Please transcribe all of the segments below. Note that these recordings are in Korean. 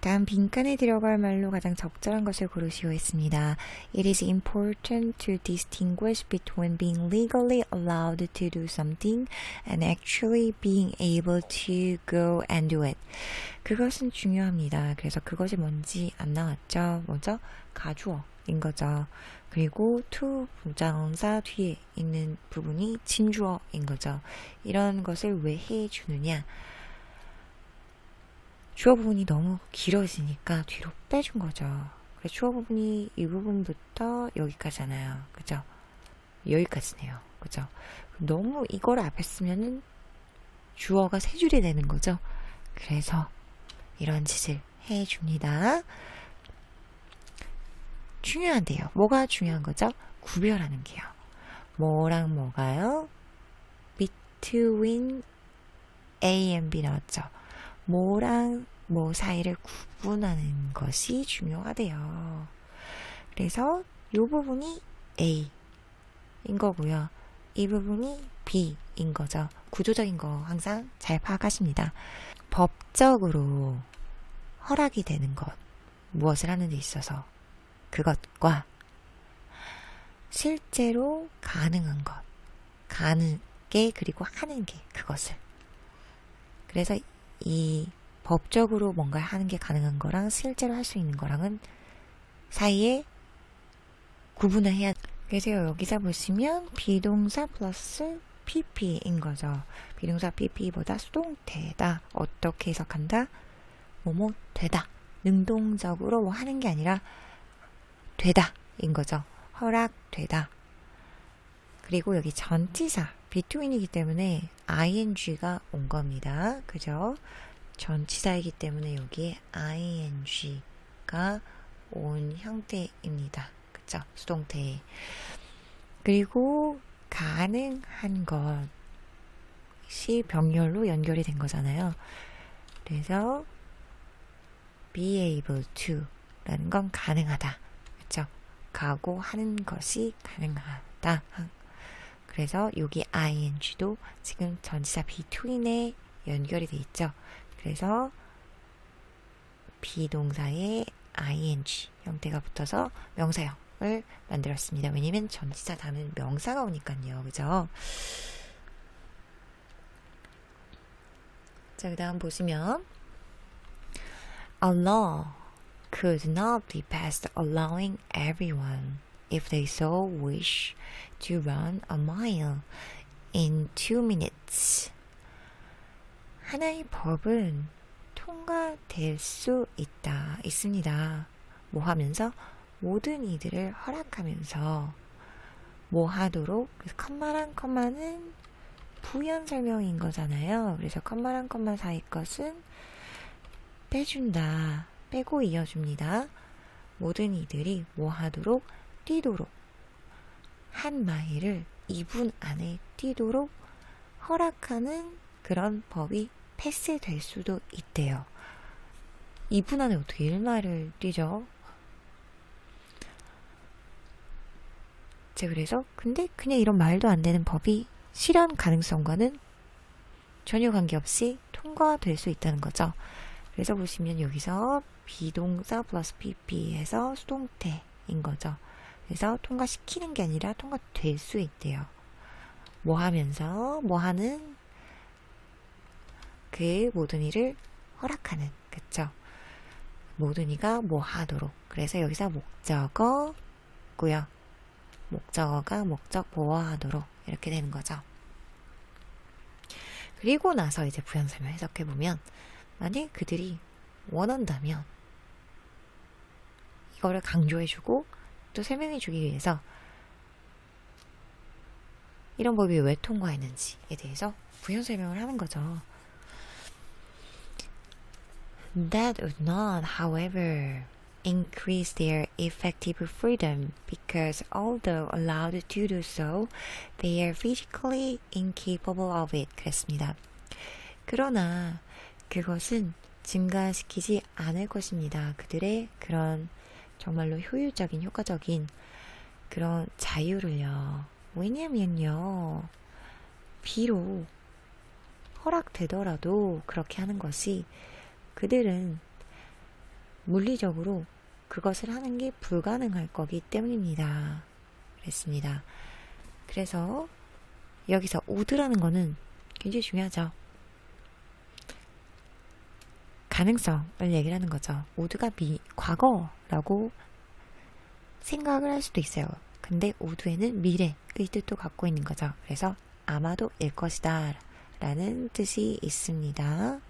다음 빈칸에 들어갈 말로 가장 적절한 것을 고르시오 했습니다. It is important to distinguish between being legally allowed to do something and actually being able to go and do it. 그것은 중요합니다. 그래서 그것이 뭔지 안 나왔죠. 뭐죠? 가주어인 거죠. 그리고 to 부정사 뒤에 있는 부분이 진주어인 거죠. 이런 것을 왜 해주느냐? 주어 부분이 너무 길어지니까 뒤로 빼준 거죠. 그래서 주어 부분이 이 부분부터 여기까지잖아요. 그죠? 여기까지네요. 그죠? 너무 이걸 앞에 쓰면은 주어가 세 줄이 되는 거죠. 그래서 이런 짓을 해줍니다. 중요한데요. 뭐가 중요한 거죠? 구별하는 게요. 뭐랑 뭐가요? between A and B 나왔죠. 뭐랑 뭐 사이를 구분하는 것이 중요하대요. 그래서 이 부분이 A인 거고요. 이 부분이 B인 거죠. 구조적인 거 항상 잘 파악하십니다. 법적으로 허락이 되는 것, 무엇을 하는 데 있어서 그것과 실제로 가능한 것, 가는 게 그리고 하는 게 그것을. 그래서 이 법적으로 뭔가를 하는 게 가능한 거랑 실제로 할 수 있는 거랑은 사이에 구분을 해야. 그래서 여기서 보시면 비동사 플러스 PP인 거죠. 비동사 PP보다 수동태다. 어떻게 해석한다? 뭐뭐 되다. 능동적으로 뭐 하는 게 아니라 되다 인 거죠. 허락되다. 그리고 여기 전치사 between이기 때문에 ing가 온 겁니다. 그죠? 전치사이기 때문에 여기에 ing가 온 형태입니다. 그죠? 수동태. 그리고 가능한 것이 병렬로 연결이 된 거잖아요. 그래서 be able to 라는 건 가능하다. 그죠? 가고 하는 것이 가능하다. 그래서 여기 ing도 지금 전치사 between에 연결이 돼 있죠. 그래서 비동사에 ing 형태가 붙어서 명사형을 만들었습니다. 왜냐면 전치사 다음에 명사가 오니까요. 그죠? 자, 그 다음 보시면 A law could not be passed allowing everyone, if they so wish, to run a mile in 2 minutes. 하나의 법은 통과될 수 있습니다. 뭐 하면서? 모든 이들을 허락하면서 뭐 하도록? 그래서 컴마랑 컴마는 부연 설명인 거잖아요. 그래서 컴마랑 컴마 사이 것은 빼준다. 빼고 이어줍니다. 모든 이들이 뭐 하도록? 뛰도록. 한 마일을 2분 안에 뛰도록 허락하는 그런 법이 패스될 수도 있대요. 2분 안에 어떻게 1마일을 뛰죠? 그래서 근데 그냥 이런 말도 안 되는 법이 실현 가능성과는 전혀 관계없이 통과될 수 있다는 거죠. 그래서 보시면 여기서 비동사 플러스 pp해서 수동태인 거죠. 그래서 통과시키는 게 아니라 통과될 수 있대요. 뭐 하면서 뭐 하는 그 모든 일을 허락하는. 그쵸? 모든 이가 뭐 하도록. 그래서 여기서 목적어고요. 목적어가 목적 보호하도록 이렇게 되는 거죠. 그리고 나서 이제 부연 설명 해석해보면 만약 그들이 원한다면 이거를 강조해주고 또 설명해주기 위해서 이런 법이 왜 통과했는지에 대해서 부연 설명을 하는 거죠. That would not, however, increase their effective freedom because although allowed to do so, they are physically incapable of it. 그랬습니다. 그러나 그것은 증가시키지 않을 것입니다. 그들의 그런 정말로 효율적인, 효과적인 그런 자유를요. 왜냐면요. 비록 허락되더라도 그렇게 하는 것이 그들은 물리적으로 그것을 하는 게 불가능할 거기 때문입니다. 그랬습니다. 그래서 여기서 would라는 거는 굉장히 중요하죠. 가능성을 얘기를 하는 거죠. would가 과거라고 생각을 할 수도 있어요. 근데 would에는 미래의 뜻도 갖고 있는 거죠. 그래서 아마도 일 것이다 라는 뜻이 있습니다.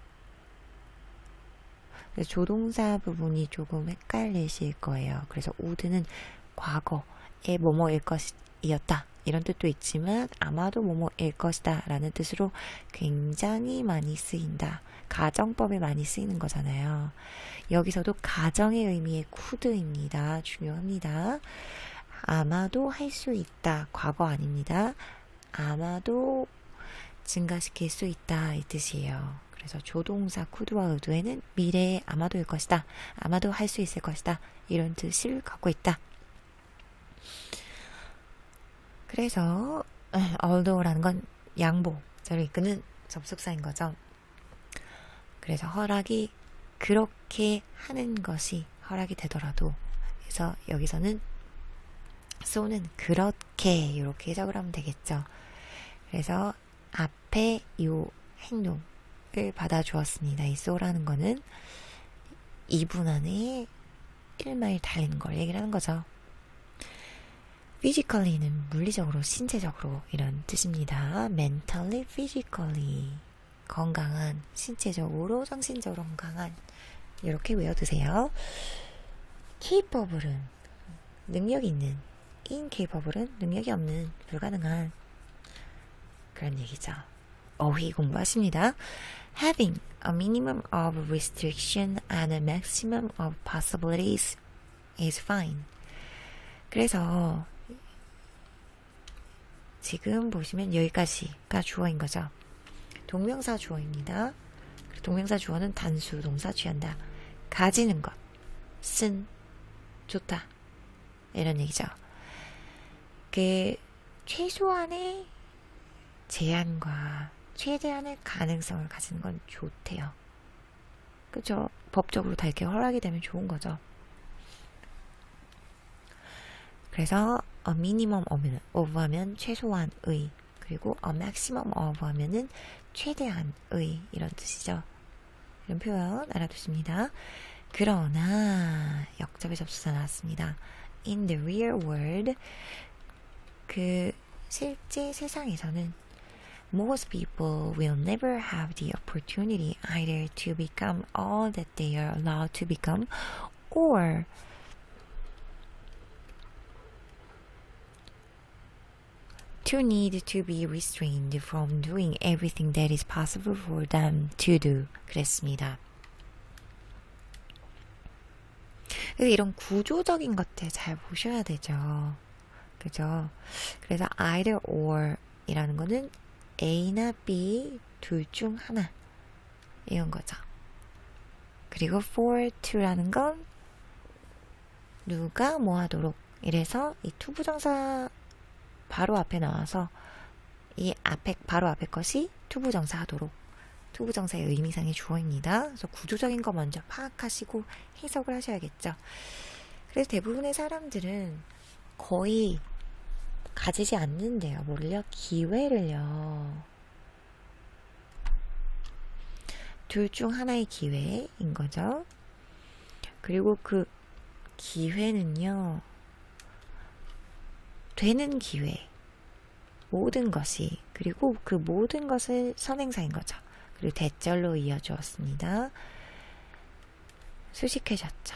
그래서 조동사 부분이 조금 헷갈리실 거예요. 그래서 would는 과거에 뭐뭐일 것이었다 이런 뜻도 있지만 아마도 뭐뭐일 것이다 라는 뜻으로 굉장히 많이 쓰인다. 가정법에 많이 쓰이는 거잖아요. 여기서도 가정의 의미의 could입니다. 중요합니다. 아마도 할 수 있다. 과거 아닙니다. 아마도 증가시킬 수 있다 이 뜻이에요. 그래서 조동사 could와 would에는 미래에 아마도일 것이다. 아마도 할 수 있을 것이다. 이런 뜻을 갖고 있다. 그래서 although라는 건 양보를 이끄는 접속사인 거죠. 그래서 허락이 그렇게 하는 것이 허락이 되더라도 그래서 여기서는 so는 그렇게 이렇게 해석을 하면 되겠죠. 그래서 앞에 이 행동을 받아주었습니다. 이 so라는 거는 2분 안에 1마일 달리는 걸 얘기를 하는 거죠. physically는 물리적으로, 신체적으로 이런 뜻입니다. mentally, physically 건강한, 신체적으로, 정신적으로 건강한 이렇게 외워두세요. capable은 능력이 있는, incapable은 능력이 없는, 불가능한 그런 얘기죠. 어휘 공부하십니다. having a minimum of restriction and a maximum of possibilities is fine. 그래서 지금 보시면 여기까지가 주어인 거죠. 동명사 주어입니다. 동명사 주어는 단수, 동사 취한다. 가지는 것, 쓴, 좋다. 이런 얘기죠. 그 최소한의 제한과 최대한의 가능성을 가지는 건 좋대요. 그죠? 법적으로 다 이렇게 허락이 되면 좋은 거죠. 그래서 a minimum of 하면 최소한의, 그리고 a maximum of 하면은 최대한의 이런 뜻이죠. 이런 표현 알아두십니다. 그러나 역접의 접수사 나왔습니다. In the real world, 그 실제 세상에서는 most people will never have the opportunity either to become all that they are allowed to become or to need to be restrained from doing everything that is possible for them to do. 그랬습니다. 그래서 이런 구조적인 것들 잘 보셔야 되죠. 그죠? 그래서 either or 이라는 거는 A나 B 둘 중 하나 이런 거죠. 그리고 for to라는 건 누가 뭐 하도록 이래서 이 투부정사 바로 앞에 나와서 이 앞에 바로 앞에 것이 투부정사 하도록 투부정사의 의미상의 주어입니다. 그래서 구조적인 거 먼저 파악하시고 해석을 하셔야겠죠. 그래서 대부분의 사람들은 거의 가지지 않는데요. 뭐를요? 기회를요. 둘 중 하나의 기회인 거죠. 그리고 그 기회는요. 되는 기회. 모든 것이. 그리고 그 모든 것을 선행사인 거죠. 그리고 대절로 이어주었습니다. 수식해졌죠.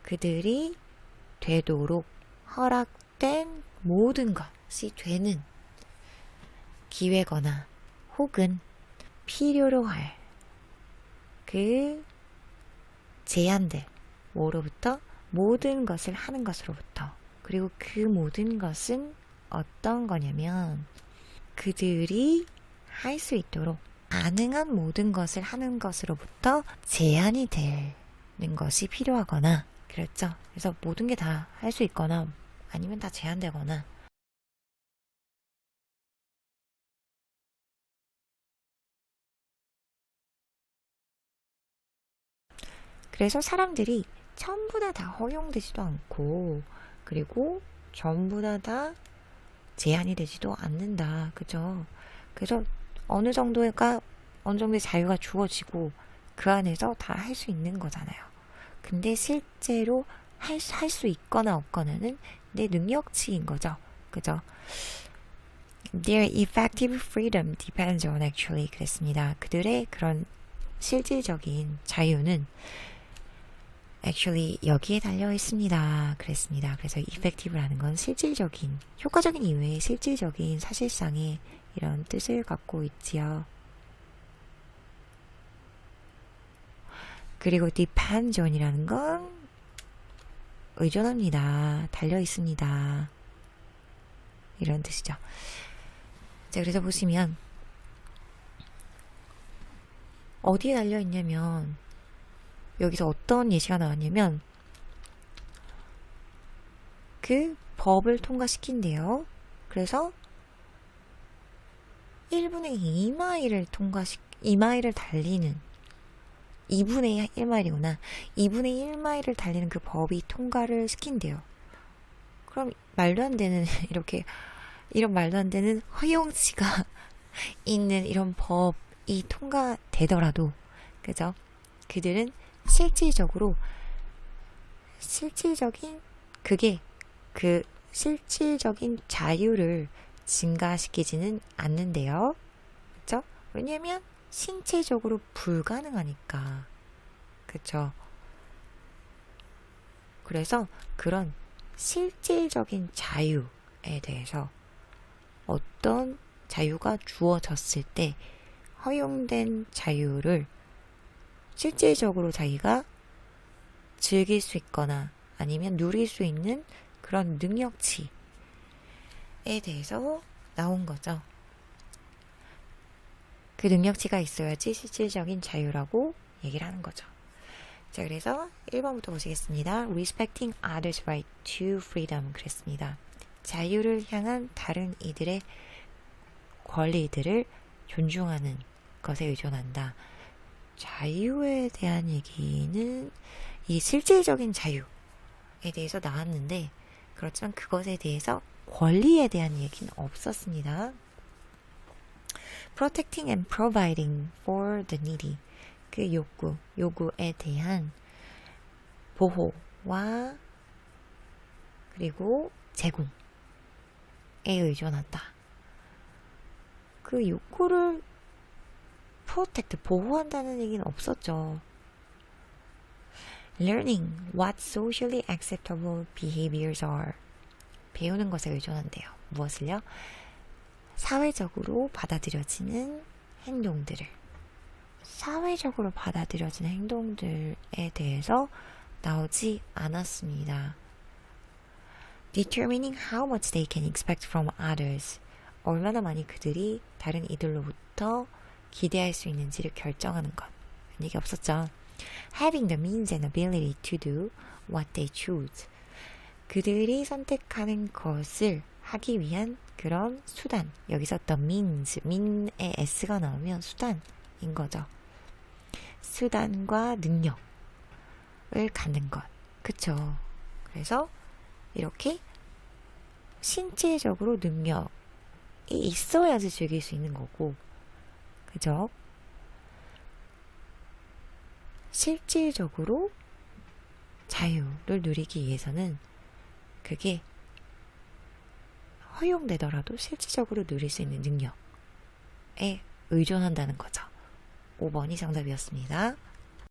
그들이 되도록 허락된 모든 것이 되는 기회거나 혹은 필요로 할 그 제한들 뭐로부터 모든 것을 하는 것으로부터 그리고 그 모든 것은 어떤 거냐면 그들이 할 수 있도록 가능한 모든 것을 하는 것으로부터 제한이 되는 것이 필요하거나 그렇죠. 그래서 모든 게 다 할 수 있거나 아니면 다 제한되거나 그래서 사람들이 전부 다 허용되지도 않고, 그리고 전부 다 제한이 되지도 않는다. 그죠? 그래서 어느 정도의 자유가 주어지고 그 안에서 다 할 수 있는 거잖아요. 근데 실제로 할 수 있거나 없거나는 내 능력치인 거죠. 그죠? Their effective freedom depends on actually 그랬습니다. 그들의 그런 실질적인 자유는 actually 여기에 달려 있습니다. 그랬습니다. 그래서 effective라는 건 실질적인, 효과적인 이외에 실질적인 사실상의 이런 뜻을 갖고 있지요. 그리고 depends on이라는 건 의존합니다. 달려 있습니다. 이런 뜻이죠. 자, 그래서 보시면 어디에 달려 있냐면 여기서 어떤 예시가 나왔냐면 그 법을 통과시킨대요. 그래서 1분의 2마일을 달리는 2분의 1마일이구나. 2분의 1마일을 달리는 그 법이 통과를 시킨대요. 그럼 말도 안 되는 이런 말도 안 되는 허용치가 있는 이런 법이 통과되더라도, 그죠? 그들은 실질적인 자유를 증가시키지는 않는데요. 그죠? 왜냐면 신체적으로 불가능하니까. 그죠? 그래서 그런 실질적인 자유에 대해서 어떤 자유가 주어졌을 때 허용된 자유를 실질적으로 자기가 즐길 수 있거나 아니면 누릴 수 있는 그런 능력치에 대해서 나온 거죠. 그 능력치가 있어야지 실질적인 자유라고 얘기를 하는 거죠. 자, 그래서 1번부터 보시겠습니다. Respecting others' right to freedom 그랬습니다. 자유를 향한 다른 이들의 권리들을 존중하는 것에 의존한다. 자유에 대한 얘기는 이 실질적인 자유에 대해서 나왔는데, 그렇지만 그것에 대해서 권리에 대한 얘기는 없었습니다. Protecting and providing for the needy. 그 요구에 대한 보호와 그리고 제공에 의존한다. 그 요구를 protect, 보호한다는 얘기는 없었죠. Learning what socially acceptable behaviors are. 배우는 것에 의존한대요. 무엇을요? 사회적으로 받아들여지는 행동들을. 사회적으로 받아들여지는 행동들에 대해서 나오지 않았습니다. Determining how much they can expect from others. 얼마나 많이 그들이 다른 이들로부터 기대할 수 있는지를 결정하는 것. 얘기 없었죠. Having the means and ability to do what they choose. 그들이 선택하는 것을 하기 위한 그런 수단. 여기서 the means, mean에 s가 나오면 수단인 거죠. 수단과 능력을 갖는 것. 그쵸? 그래서 이렇게 신체적으로 능력이 있어야지 즐길 수 있는 거고, 그죠? 실질적으로 자유를 누리기 위해서는 그게 허용되더라도 실질적으로 누릴 수 있는 능력에 의존한다는 거죠. 5번이 정답이었습니다.